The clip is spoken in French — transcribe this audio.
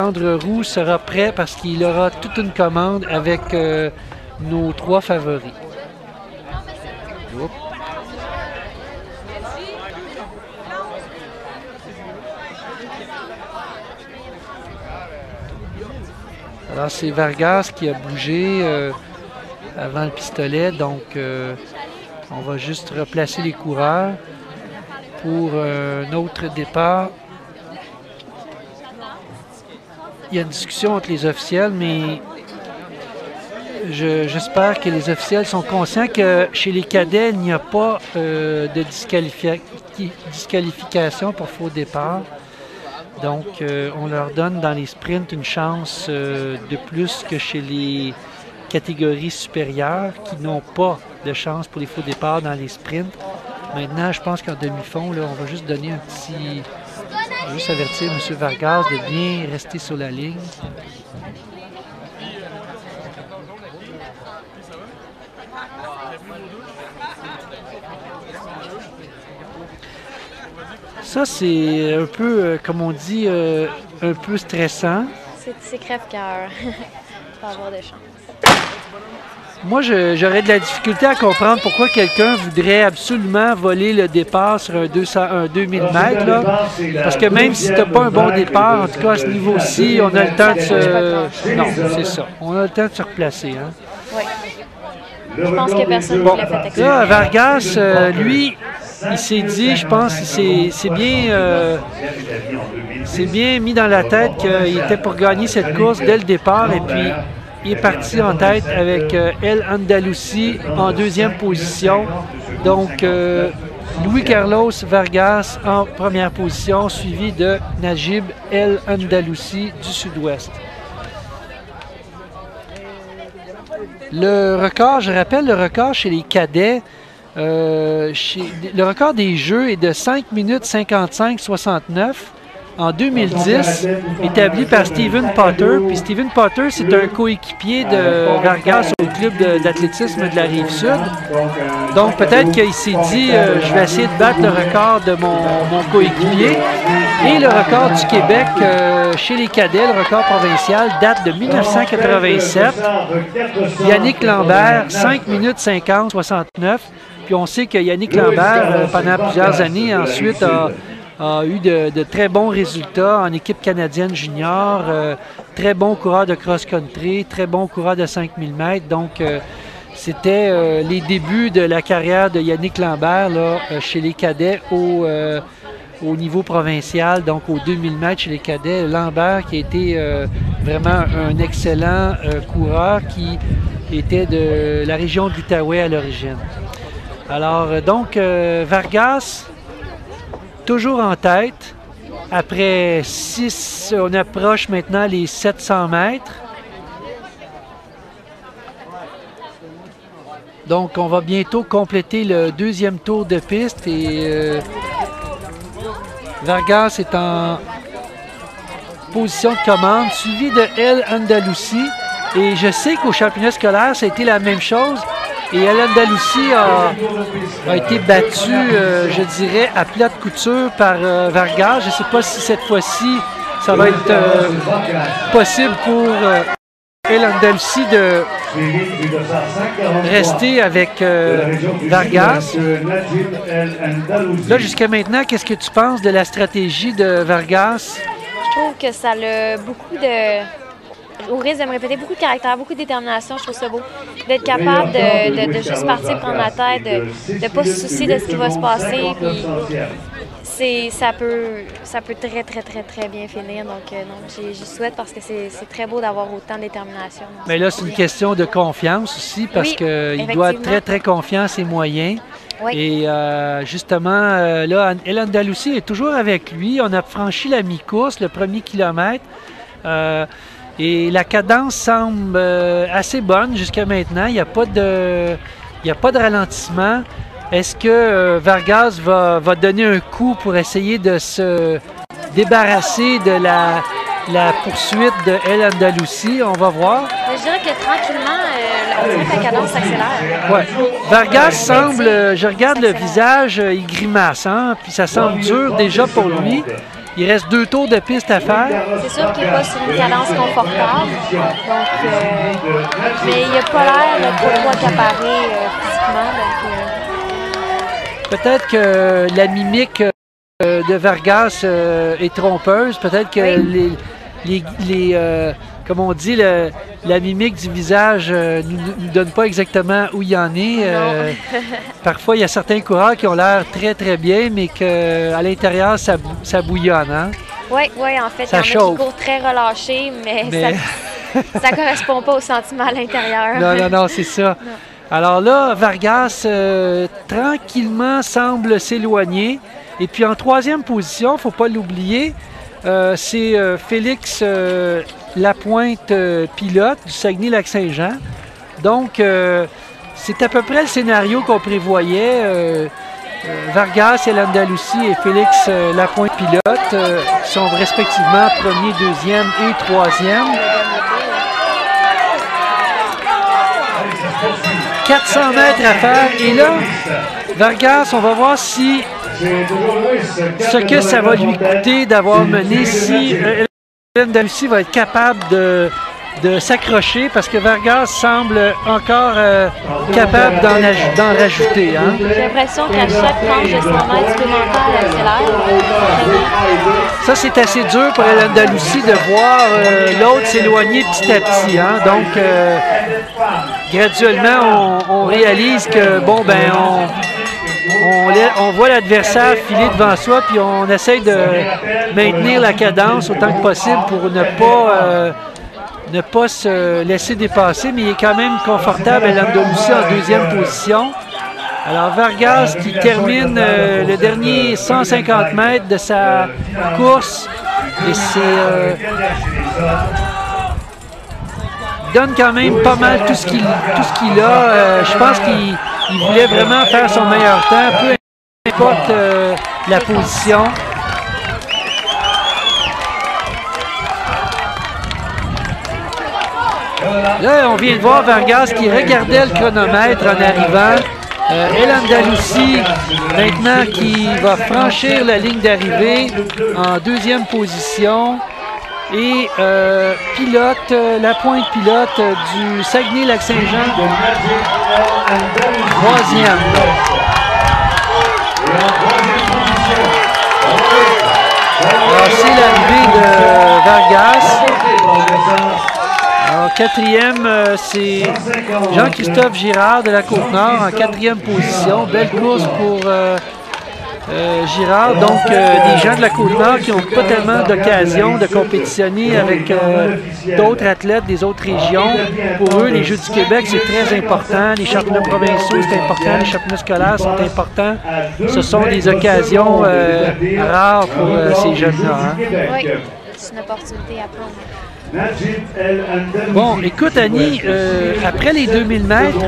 Alexandre Roux sera prêt parce qu'il aura toute une commande avec nos 3 favoris. Oups. Alors c'est Vargas qui a bougé avant le pistolet, donc on va juste replacer les coureurs pour un autre départ. Il y a une discussion entre les officiels, mais j'espère que les officiels sont conscients que chez les cadets, il n'y a pas de disqualification pour faux départ. Donc, on leur donne dans les sprints une chance de plus que chez les catégories supérieures qui n'ont pas de chance pour les faux départs dans les sprints. Maintenant, je pense qu'en demi-fond, là, on va juste donner un petit... Je vais juste avertir M. Vargas de bien rester sur la ligne. Ça, c'est un peu, comme on dit, un peu stressant. C'est crève-cœur. Pas avoir de chance. Moi, j'aurais de la difficulté à comprendre pourquoi quelqu'un voudrait absolument voler le départ sur un 2000 mètres. Là. Parce que même si tu n'as pas un bon départ, en tout cas à ce niveau-ci, on a le temps de se... Non, c'est ça. On a le temps de se replacer. Hein. Oui. Je pense que personne ne l'a fait exprès. Là, Vargas, lui, il s'est dit, je pense, c'est bien mis dans la tête qu'il était pour gagner cette course dès le départ. Et puis, il est parti en tête avec El Andalusi en deuxième position. Donc, Louis Carlos Vargas en première position, suivi de Najib El Andalusi du Sud-Ouest. Le record, je rappelle, le record chez les cadets, le record des jeux est de 5 minutes 55-69. En 2010, établi par Stephen Potter. Puis Stephen Potter, c'est un coéquipier de Vargas au club d'athlétisme de la Rive-Sud. Donc peut-être qu'il s'est dit, je vais essayer de battre le record de mon coéquipier. Et le record du Québec chez les cadets, le record provincial, date de 1987. Yannick Lambert, 5 minutes 50-69. Puis on sait que Yannick Lambert, pendant plusieurs années, ensuite a eu de très bons résultats en équipe canadienne junior, très bon coureur de cross-country, très bon coureur de 5000 mètres. Donc, c'était les débuts de la carrière de Yannick Lambert là, chez les cadets au niveau provincial, donc aux 2000 mètres chez les cadets. Lambert qui a été vraiment un excellent coureur qui était de la région de l'Outaouais à l'origine. Alors, donc, Vargas... toujours en tête. Après 6, on approche maintenant les 700 mètres. Donc, on va bientôt compléter le deuxième tour de piste et Vargas est en position de commande, suivi de El Andalusi. Et je sais qu'au championnat scolaire, ça a été la même chose. Et El Andalusi a été battu, je dirais, à plate couture par Vargas. Je ne sais pas si cette fois-ci, ça va être possible pour El Andalusi de rester avec Vargas. Là, jusqu'à maintenant, qu'est-ce que tu penses de la stratégie de Vargas? Je trouve que ça a beaucoup de... Au risque de me répéter, beaucoup de caractère, beaucoup de détermination, je trouve ça beau. D'être capable de juste partir prendre la tête, de ne pas se soucier de ce qui va se passer. Puis ça peut très, très, très, très bien finir. Donc j'y souhaite parce que c'est très beau d'avoir autant de détermination. Mais là, c'est une question de confiance aussi parce qu'il doit être très, très confiant à ses moyens. Oui. Et justement, là, El Andalusi est toujours avec lui. On a franchi la mi-course, le premier kilomètre. Et la cadence semble assez bonne jusqu'à maintenant. Il n'y a pas de ralentissement. Est-ce que Vargas va donner un coup pour essayer de se débarrasser de la poursuite de El Andalusi? On va voir. Je dirais que tranquillement, on dirait que la cadence s'accélère. Ouais. Vargas semble, je regarde le visage, il grimace, hein? Puis ça semble dur déjà pour lui. Il reste 2 tours de piste à faire. C'est sûr qu'il n'est pas sur une cadence confortable. Donc, mais il n'a pas l'air trop accaparé physiquement. Peut-être que la mimique de Vargas est trompeuse. Peut-être que comme on dit, la mimique du visage ne nous donne pas exactement où il y en est. Parfois, il y a certains coureurs qui ont l'air très, très bien, mais qu'à l'intérieur, ça bouillonne. Hein? Oui, en fait, ça il y en a qui courent très relâchés, mais... ça ne correspond pas au sentiment à l'intérieur. Non, c'est ça. Non. Alors là, Vargas, tranquillement, semble s'éloigner. Et puis en 3e position, il ne faut pas l'oublier, c'est Félix Lapointe, pilote du Saguenay-Lac-Saint-Jean. Donc, c'est à peu près le scénario qu'on prévoyait. Vargas, El Andalusi et Félix Lapointe, pilote, sont respectivement 1er, 2e et 3e. 400 mètres à faire. Et là, Vargas, on va voir si ce que ça va lui coûter d'avoir mené, si Andalusi va être capable de s'accrocher, parce que Vargas semble encore capable d'en rajouter. Hein? J'ai l'impression qu'à chaque tranche de 100 mètres supplémentaire, elle accélère. Ça, c'est assez dur pour El Andalusi de voir l'autre s'éloigner petit à petit. Hein? Donc, graduellement, on réalise que, bon, ben, on voit l'adversaire filer devant soi, puis on essaye de maintenir la cadence autant que possible pour ne pas se laisser dépasser, mais il est quand même confortable, El Andalusi en 2e position. Alors Vargas qui termine le dernier 150 mètres de sa course, et c'est... donne quand même pas mal tout ce qu'il a. Je pense qu'il voulait vraiment faire son meilleur temps, peu importe la position. Là, on vient de voir Vargas qui regardait le chronomètre en arrivant. El Andalusi, maintenant, qui va franchir la ligne d'arrivée en 2e position. Et pilote, Lapointe pilote du Saguenay-Lac-Saint-Jean, 3e. Alors, c'est l'arrivée de Vargas. Alors, 4e, c'est Jean-Christophe Girard de la Côte-Nord en 4e position. Belle course pour Girard, donc des gens de la Côte-Nord qui n'ont pas tellement d'occasion de compétitionner avec d'autres athlètes des autres régions. Pour eux, les Jeux du Québec, c'est très important. Les championnats provinciaux, c'est important. Les championnats scolaires sont importants. Ce sont des occasions rares pour ces jeunes-là. Hein? Oui, c'est une opportunité à prendre. Bon, écoute Annie, après les 2000 mètres,